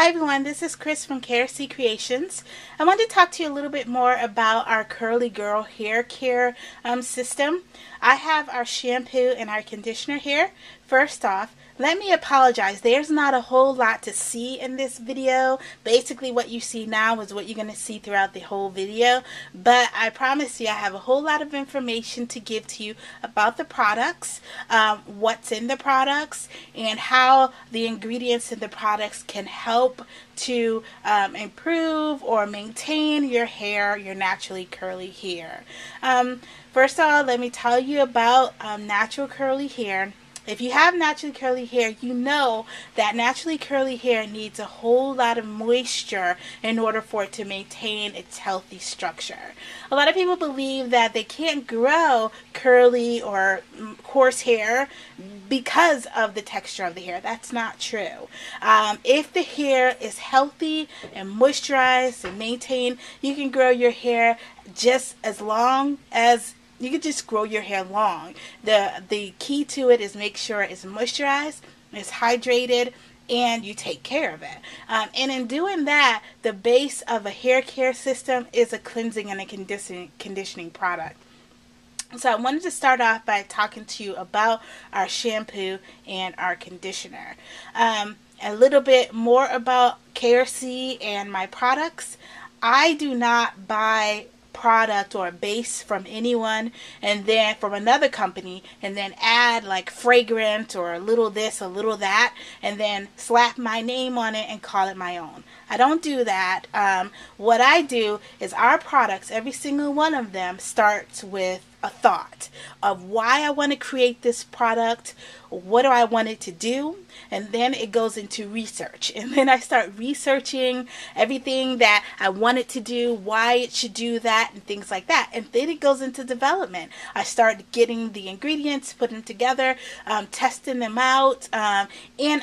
Hi everyone, this is Chris from KRC Creations. I wanted to talk to you a little bit more about our Curly Girl hair care system. I have our shampoo and our conditioner here. First off, let me apologize. There's not a whole lot to see in this video. Basically what you see now is what you're going to see throughout the whole video. But I promise you I have a whole lot of information to give to you about the products, what's in the products, and how the ingredients in the products can help to improve or maintain your hair, your naturally curly hair. First of all, let me tell you about natural curly hair. If you have naturally curly hair, you know that naturally curly hair needs a whole lot of moisture in order for it to maintain its healthy structure. A lot of people believe that they can't grow curly or coarse hair because of the texture of the hair. That's not true. If the hair is healthy and moisturized and maintained, you can grow your hair just as long as you can just grow your hair long. The key to it is make sure it's moisturized, it's hydrated, and you take care of it. And in doing that, the base of a hair care system is a cleansing and a conditioning product. So I wanted to start off by talking to you about our shampoo and our conditioner. A little bit more about KRC and my products. I do not buy product or a base from anyone and then from another company and then add like fragrance or a little this, a little that, and then slap my name on it and call it my own. I don't do that. What I do is our products, every single one of them starts with a thought of why I want to create this product, what do I want it to do, and then it goes into research. And then I start researching everything that I want it to do, why it should do that, and things like that. And then it goes into development. I start getting the ingredients, putting them together, testing them out, and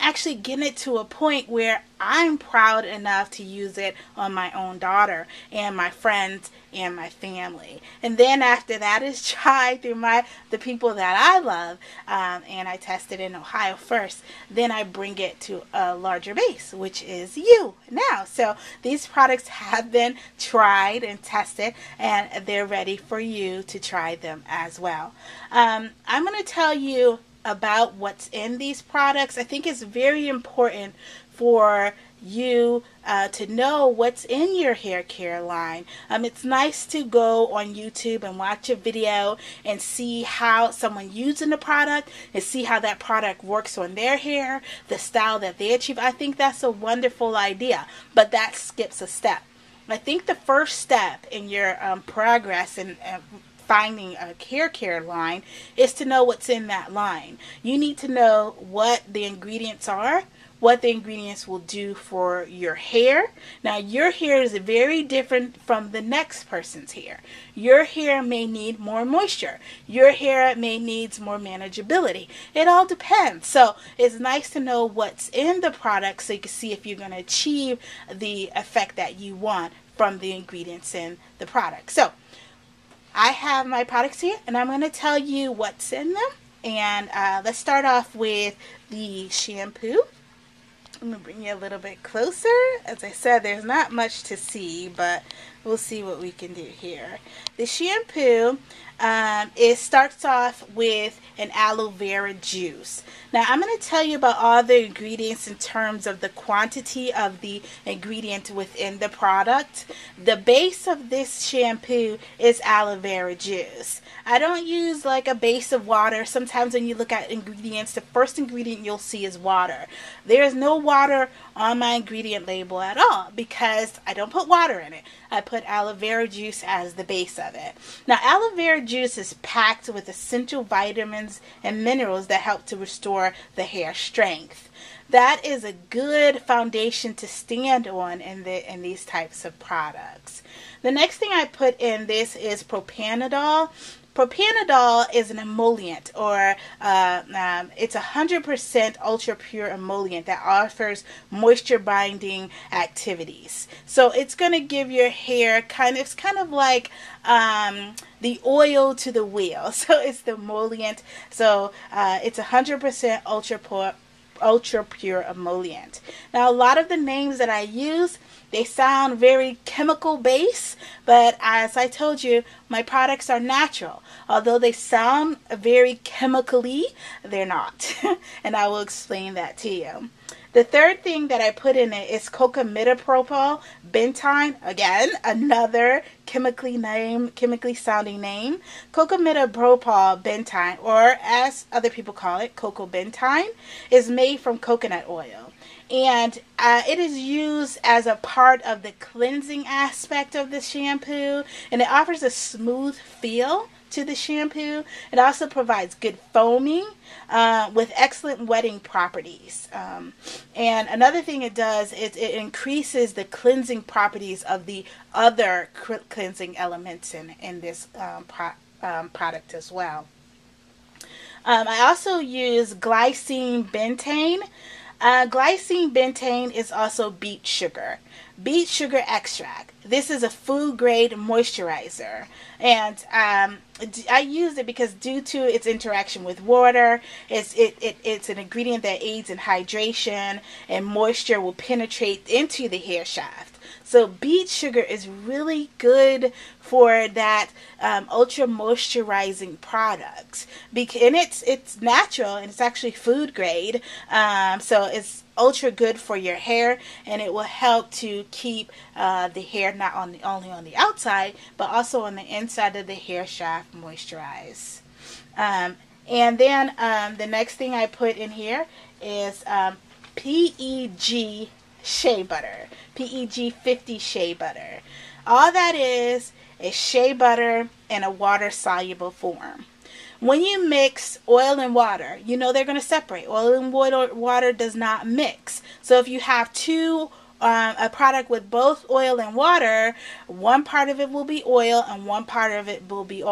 actually getting it to a point where I'm proud enough to use it on my own daughter and my friends and my family. And then after that is tried through the people that I love, and I tested in Ohio first, then I bring it to a larger base, which is you now. So these products have been tried and tested, and they're ready for you to try them as well. I'm going to tell you about what's in these products. I think it's very important for you to know what's in your hair care line. It's nice to go on YouTube and watch a video and see how someone using the product and see how that product works on their hair, the style that they achieve. I think that's a wonderful idea, but that skips a step. I think the first step in your progress in finding a hair care line is to know what's in that line. You need to know what the ingredients are, what the ingredients will do for your hair. Now, your hair is very different from the next person's hair. Your hair may need more moisture. Your hair may need more manageability. It all depends. So it's nice to know what's in the product so you can see if you're going to achieve the effect that you want from the ingredients in the product. So I have my products here, and I'm going to tell you what's in them. And let's start off with the shampoo. I'm going to bring you a little bit closer. As I said, there's not much to see, but we'll see what we can do here. The shampoo, it starts off with an aloe vera juice. Now, I'm going to tell you about all the ingredients in terms of the quantity of the ingredient within the product. The base of this shampoo is aloe vera juice. I don't use like a base of water. Sometimes when you look at ingredients, the first ingredient you'll see is water. There is no water on my ingredient label at all because I don't put water in it. I put aloe vera juice as the base of it. Now, aloe vera juice is packed with essential vitamins and minerals that help to restore the hair strength. That is a good foundation to stand on in these types of products. The next thing I put in this is propanol. Propanol is an emollient, or it's 100% ultra pure emollient that offers moisture binding activities. So it's going to give your hair it's kind of like the oil to the wheel. So it's the emollient. So it's 100% ultra ultra pure emollient. Now, a lot of the names that I use, they sound very chemical based, but as I told you, my products are natural. Although they sound very chemically, they're not. And I will explain that to you. The third thing that I put in it is cocamidopropyl bentine. Again, another chemically sounding name. Cocamidopropyl bentine, or as other people call it, cocobentine, is made from coconut oil. And it is used as a part of the cleansing aspect of the shampoo, and it offers a smooth feel to the shampoo. It also provides good foaming with excellent wetting properties. And another thing it does is it increases the cleansing properties of the other cleansing elements in this product as well. I also use glycine bentane. Glycine bentane is also beet sugar extract. This is a food grade moisturizer, and I use it because due to its interaction with water, it's an ingredient that aids in hydration, and moisture will penetrate into the hair shaft. So beet sugar is really good for that ultra moisturizing product, and it's natural, and it's actually food grade. So it's ultra good for your hair, and it will help to keep the hair not only on the outside, but also on the inside of the hair shaft moisturized. And then the next thing I put in here is PEG shea butter, PEG 50 shea butter. All that is shea butter in a water soluble form. When you mix oil and water, you know they're going to separate. Oil and water does not mix. So if you have a product with both oil and water, one part of it will be oil and one part of it will be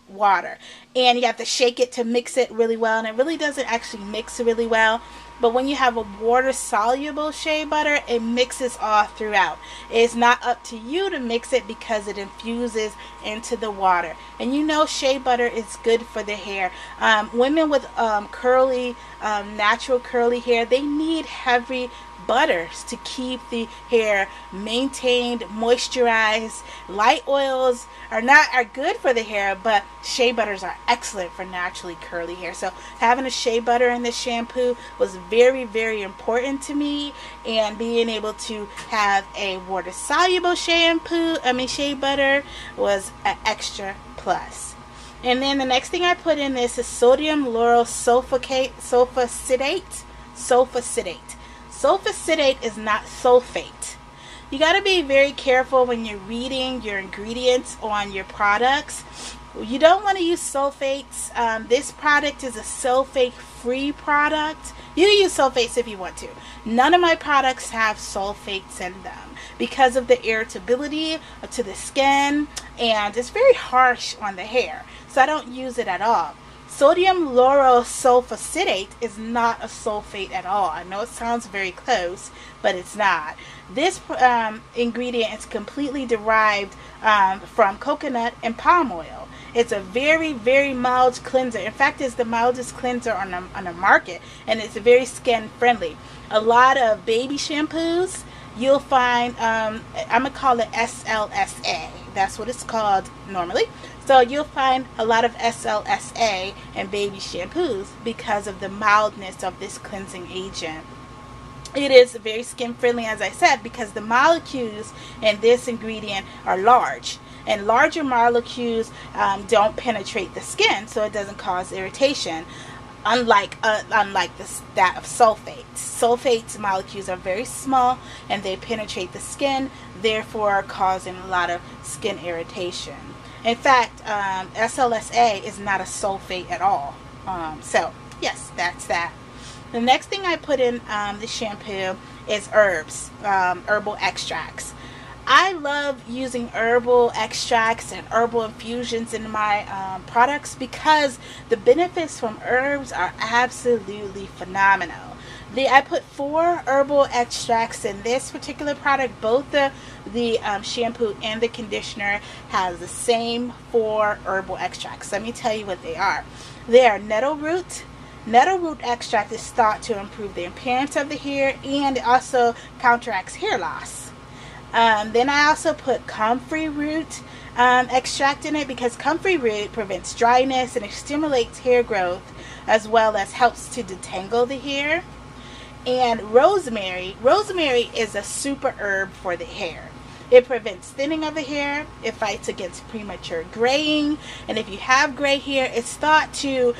water. And you have to shake it to mix it really well, and it really doesn't actually mix really well. But when you have a water-soluble shea butter, it mixes all throughout. It's not up to you to mix it because it infuses into the water. And you know shea butter is good for the hair. Women with curly, natural curly hair, they need heavy butters to keep the hair maintained, moisturized. Light oils are good for the hair, but shea butters are excellent for naturally curly hair. So having a shea butter in this shampoo was very, very important to me, and being able to have a water soluble shea butter was an extra plus. And then the next thing I put in this is sodium lauryl sulfacetate. Sulfacetate is not sulfate. You got to be very careful when you're reading your ingredients on your products. You don't want to use sulfates. This product is a sulfate-free product. You can use sulfates if you want to. None of my products have sulfates in them because of the irritability to the skin, and it's very harsh on the hair. So I don't use it at all. Sodium lauryl sulfacetate is not a sulfate at all. I know it sounds very close, but it's not. This ingredient is completely derived from coconut and palm oil. It's a very, very mild cleanser. In fact, it's the mildest cleanser on the market, and it's very skin friendly. A lot of baby shampoos, you'll find, I'm going to call it SLSA. That's what it's called normally. So you'll find a lot of SLSA in baby shampoos because of the mildness of this cleansing agent. It is very skin friendly, as I said, because the molecules in this ingredient are large. And larger molecules don't penetrate the skin, so it doesn't cause irritation. Unlike that of sulfates. Sulfates molecules are very small and they penetrate the skin, therefore causing a lot of skin irritation. In fact, SLSA is not a sulfate at all. So yes, that's that. The next thing I put in the shampoo is herbs, herbal extracts. I love using herbal extracts and herbal infusions in my products because the benefits from herbs are absolutely phenomenal. I put 4 herbal extracts in this particular product. Both the shampoo and the conditioner has the same 4 herbal extracts. Let me tell you what they are. They are nettle root, Nettle root extract is thought to improve the appearance of the hair, and it also counteracts hair loss. Then I also put comfrey root extract in it, because comfrey root prevents dryness and it stimulates hair growth, as well as helps to detangle the hair. And rosemary. Rosemary is a super herb for the hair. It prevents thinning of the hair. It fights against premature graying. And if you have gray hair, it's thought to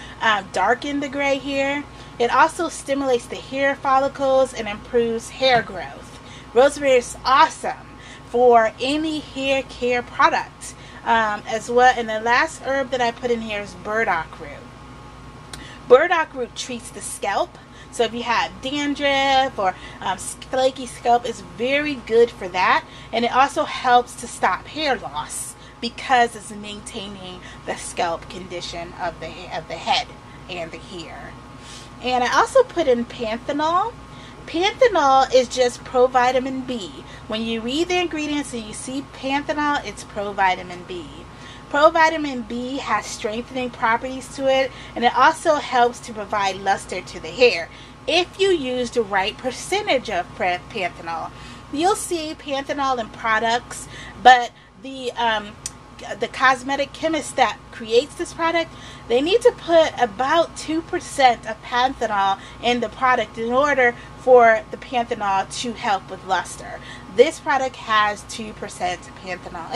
darken the gray hair. It also stimulates the hair follicles and improves hair growth. Rosemary is awesome for any hair care product as well. And the last herb that I put in here is burdock root. Burdock root treats the scalp. So if you have dandruff or flaky scalp, it's very good for that. And it also helps to stop hair loss because it's maintaining the scalp condition of the head and the hair. And I also put in panthenol. Panthenol is just provitamin B. When you read the ingredients and you see panthenol, it's provitamin B. Provitamin B has strengthening properties to it, and it also helps to provide luster to the hair if you use the right percentage of panthenol. You'll see panthenol in products, but the cosmetic chemist that creates this product, they need to put about 2% of panthenol in the product in order for the panthenol to help with luster. This product has 2% panthenol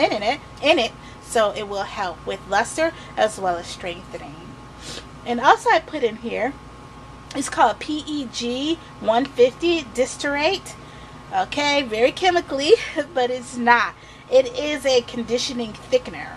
in it, so it will help with luster as well as strengthening. And also I put in here, it's called PEG 150 Distorate. Okay, very chemically, but it's not. It is a conditioning thickener.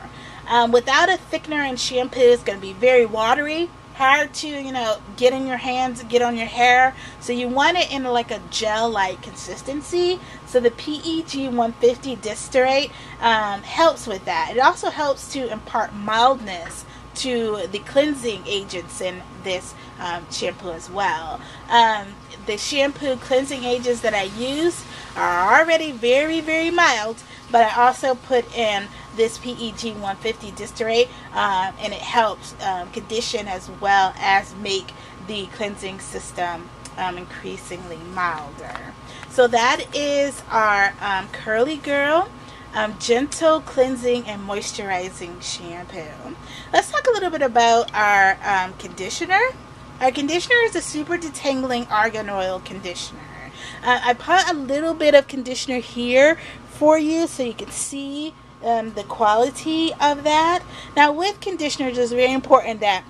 Without a thickener in shampoo, it's going to be very watery, hard to, get in your hands, get on your hair. So you want it in like a gel-like consistency. So the PEG 150 Distorate helps with that. It also helps to impart mildness to the cleansing agents in this shampoo as well. The shampoo cleansing agents that I use are already very, very mild, but I also put in this PEG 150 Distorate, and it helps condition as well as make the cleansing system increasingly milder. So that is our Curly Girl Gentle Cleansing and Moisturizing Shampoo. Let's talk a little bit about our conditioner. Our conditioner is a super detangling argan oil conditioner. I put a little bit of conditioner here for you so you can see the quality of that. Now with conditioners, it's very important that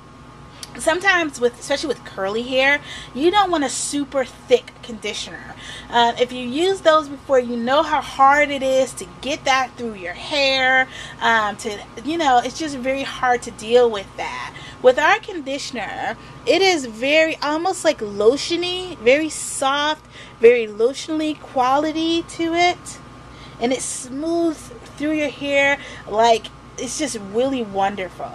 sometimes, especially with curly hair, you don't want a super thick conditioner. If you use those before, you know how hard it is to get that through your hair. It's just very hard to deal with that. With our conditioner, it is very almost like lotiony, very soft, very lotionally quality to it, and it smooths through your hair like it's just really wonderful.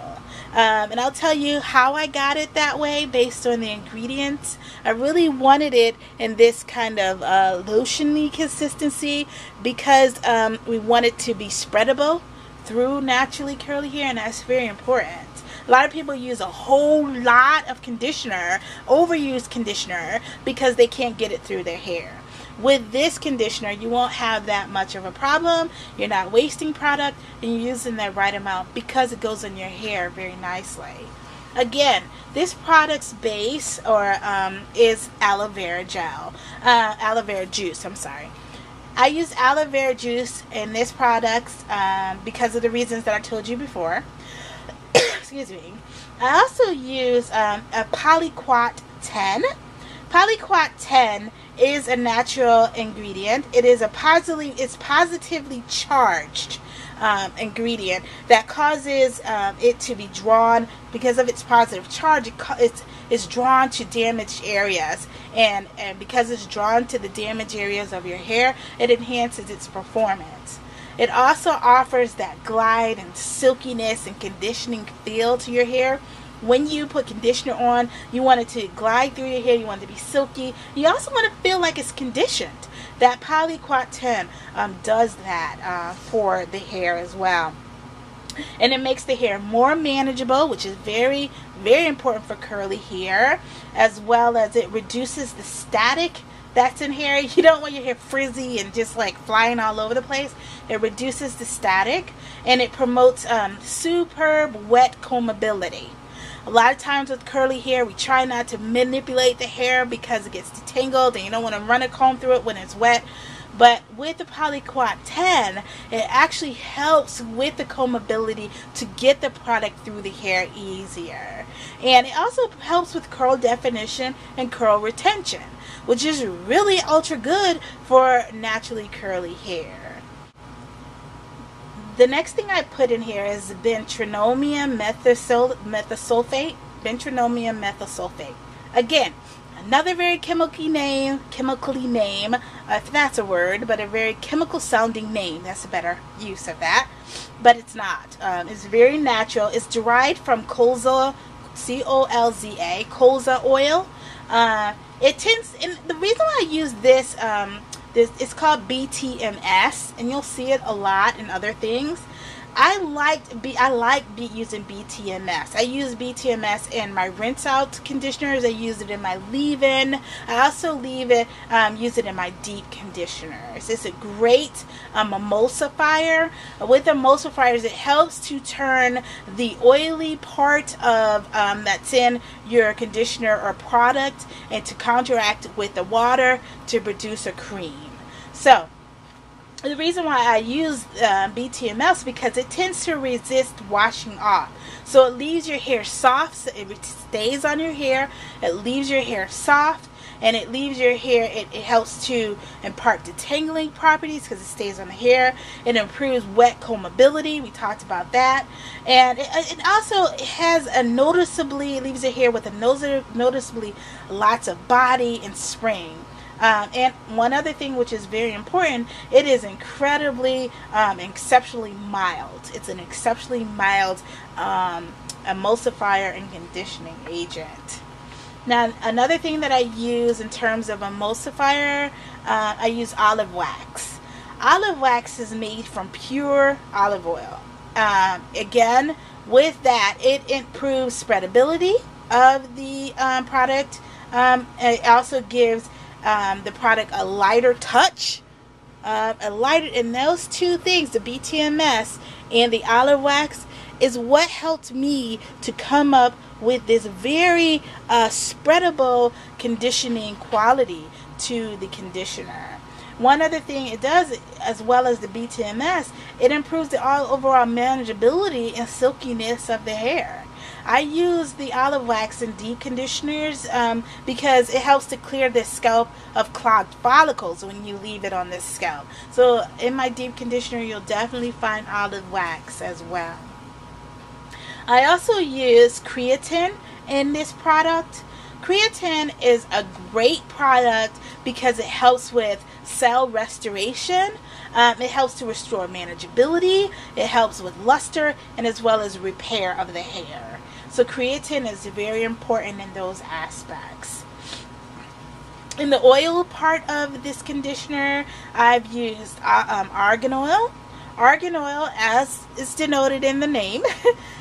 And I'll tell you how I got it that way based on the ingredients. I really wanted it in this kind of lotiony consistency because we want it to be spreadable through naturally curly hair, and that's very important. A lot of people use a whole lot of conditioner, overused conditioner, because they can't get it through their hair. With this conditioner, you won't have that much of a problem. You're not wasting product, and you're using the right amount because it goes in your hair very nicely. Again, this product's base is aloe vera juice. I'm sorry. I use aloe vera juice in this product because of the reasons that I told you before. Excuse me. I also use a Polyquat 10. Polyquat 10 is a natural ingredient. It is it's positively charged ingredient that causes it to be drawn, because of its positive charge. It's drawn to damaged areas, and because it's drawn to the damaged areas of your hair, it enhances its performance. It also offers that glide and silkiness and conditioning feel to your hair. When you put conditioner on, you want it to glide through your hair. You want it to be silky. You also want to feel like it's conditioned. That Polyquat 10 does that for the hair as well. And it makes the hair more manageable, which is very, very important for curly hair, as well as it reduces the static that's in hair. You don't want your hair frizzy and just like flying all over the place. It reduces the static, and it promotes superb wet combability. A lot of times with curly hair, we try not to manipulate the hair because it gets detangled and you don't want to run a comb through it when it's wet. But with the Polyquat 10, it actually helps with the combability to get the product through the hair easier. And it also helps with curl definition and curl retention, which is really ultra good for naturally curly hair. The next thing I put in here is bentrinomium methosulfate. Bentrinomium methosulfate. Again, another very chemically name, if that's a word, but a very chemical sounding name. That's a better use of that. But it's not. It's very natural. It's derived from colza, C-O-L-Z-A, colza oil. It tends, and the reason why I use this, it's called BTMS, and you'll see it a lot in other things. I like using BTMS. I use BTMS in my rinse out conditioners. I use it in my leave-in. I also use it in my deep conditioners. It's a great emulsifier. With emulsifiers, it helps to turn the oily part of that's in your conditioner or product and to counteract with the water to produce a cream. So the reason why I use BTMS is because it tends to resist washing off. So it leaves your hair soft, so it stays on your hair, it leaves your hair soft, and it leaves your hair, it helps to impart detangling properties because it stays on the hair. It improves wet combability, we talked about that. And it also has a noticeably, it leaves your hair with a noticeably lots of body and spring. And one other thing which is very important, it is incredibly, exceptionally mild. It's an exceptionally mild emulsifier and conditioning agent. Now, another thing that I use in terms of emulsifier, I use olive wax. Olive wax is made from pure olive oil. Again, with that, it improves spreadability of the product. It also gives the product a lighter touch, and those two things, the BTMS and the olive wax, is what helped me to come up with this very spreadable conditioning quality to the conditioner. One other thing it does, as well as the BTMS, it improves the overall manageability and silkiness of the hair. I use the olive wax in deep conditioners because it helps to clear the scalp of clogged follicles when you leave it on the scalp. So in my deep conditioner, you'll definitely find olive wax as well. I also use creatine in this product. Creatine is a great product because it helps with cell restoration. It helps to restore manageability. It helps with luster and as well as repair of the hair. So creatine is very important in those aspects. In the oil part of this conditioner, I've used argan oil. Argan oil, as is denoted in the name,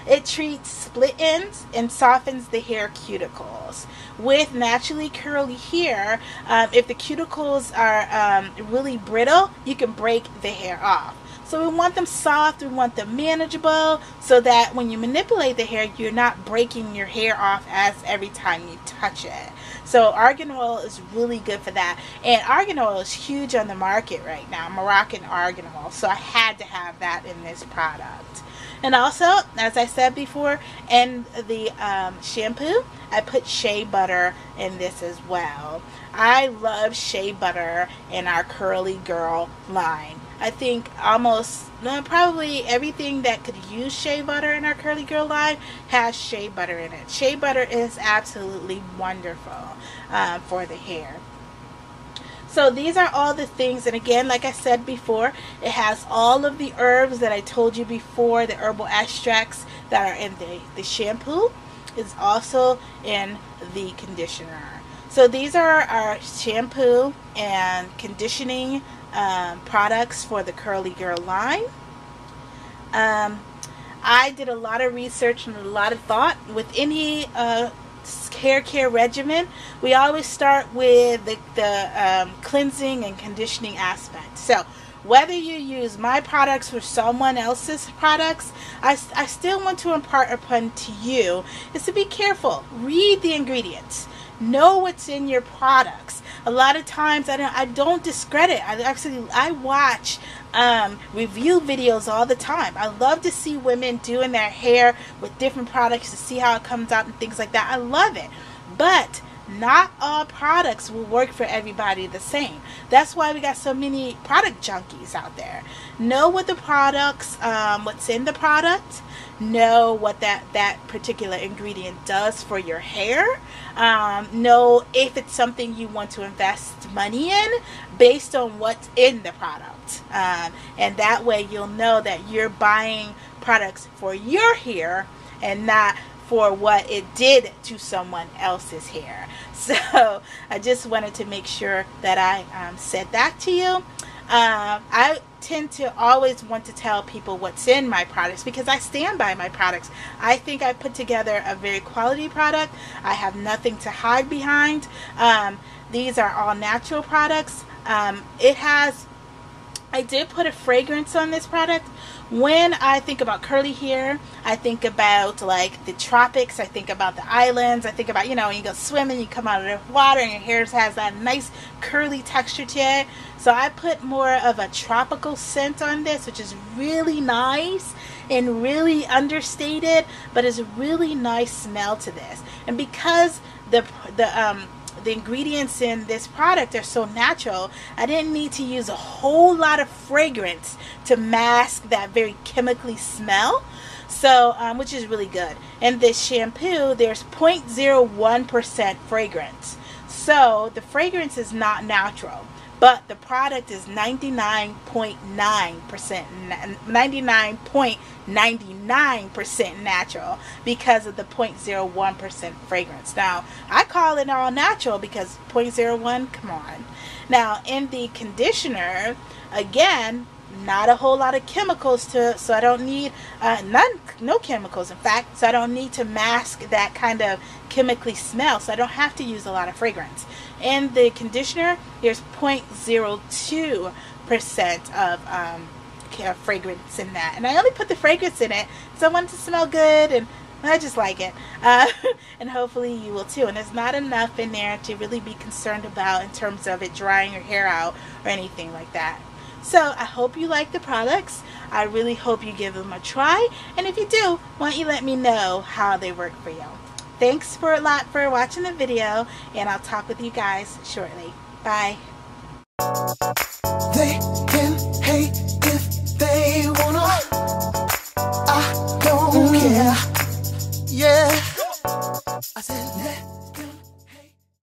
it treats split ends and softens the hair cuticles. With naturally curly hair, if the cuticles are really brittle, you can break the hair off. So we want them soft, we want them manageable, so that when you manipulate the hair, you're not breaking your hair off as every time you touch it. So argan oil is really good for that. And argan oil is huge on the market right now, Moroccan argan oil. So I had to have that in this product. And also, as I said before, in the shampoo, I put shea butter in this as well. I love shea butter in our Curly Girl line. I think probably everything that could use shea butter in our Curly Girl line has shea butter in it. Shea butter is absolutely wonderful for the hair. So these are all the things, and again, like I said before, it has all of the herbs that I told you before, the herbal extracts that are in the shampoo is also in the conditioner. So these are our shampoo and conditioning products for the Curly Girl line. I did a lot of research and a lot of thought. With any hair care regimen, we always start with the cleansing and conditioning aspect. So whether you use my products or someone else's products, I still want to impart upon to you is to be careful. Read the ingredients. Know what's in your products. A lot of times I don't discredit. I watch review videos all the time. I love to see women doing their hair with different products to see how it comes out and things like that. I love it. But not all products will work for everybody the same. That's why we got so many product junkies out there. Know what the products, what's in the product. Know what that particular ingredient does for your hair. Know if it's something you want to invest money in based on what's in the product. And that way you'll know that you're buying products for your hair and not for what it did to someone else's hair. So I just wanted to make sure that I said that to you. I tend to always want to tell people what's in my products because I stand by my products. I think I put together a very quality product. I have nothing to hide behind. These are all natural products. I did put a fragrance on this product. When I think about curly hair, I think about like the tropics. I think about the islands. I think about, you know, when you go swimming, you come out of the water and your hair has that nice curly texture to it. So I put more of a tropical scent on this, which is really nice and really understated, but it's a really nice smell to this. And because the ingredients in this product are so natural, I didn't need to use a whole lot of fragrance to mask that very chemically smell. So, which is really good. In this shampoo, there's 0.01% fragrance. So the fragrance is not natural, but the product is 99.99% natural because of the 0.01% fragrance. Now, I call it all natural because 0.01, come on. Now, in the conditioner, again, not a whole lot of chemicals so I don't need no chemicals in fact, so I don't need to mask that kind of chemically smell, so I don't have to use a lot of fragrance. In the conditioner, there's 0.02% of fragrance in that, and I only put the fragrance in it so I want it to smell good, and I just like it. And hopefully you will too. And there's not enough in there to really be concerned about in terms of it drying your hair out or anything like that. So I hope you like the products. I really hope you give them a try. And if you do, why don't you let me know how they work for you. Thanks a lot for watching the video, and I'll talk with you guys shortly. Bye. They can hate if they wanna. I don't care.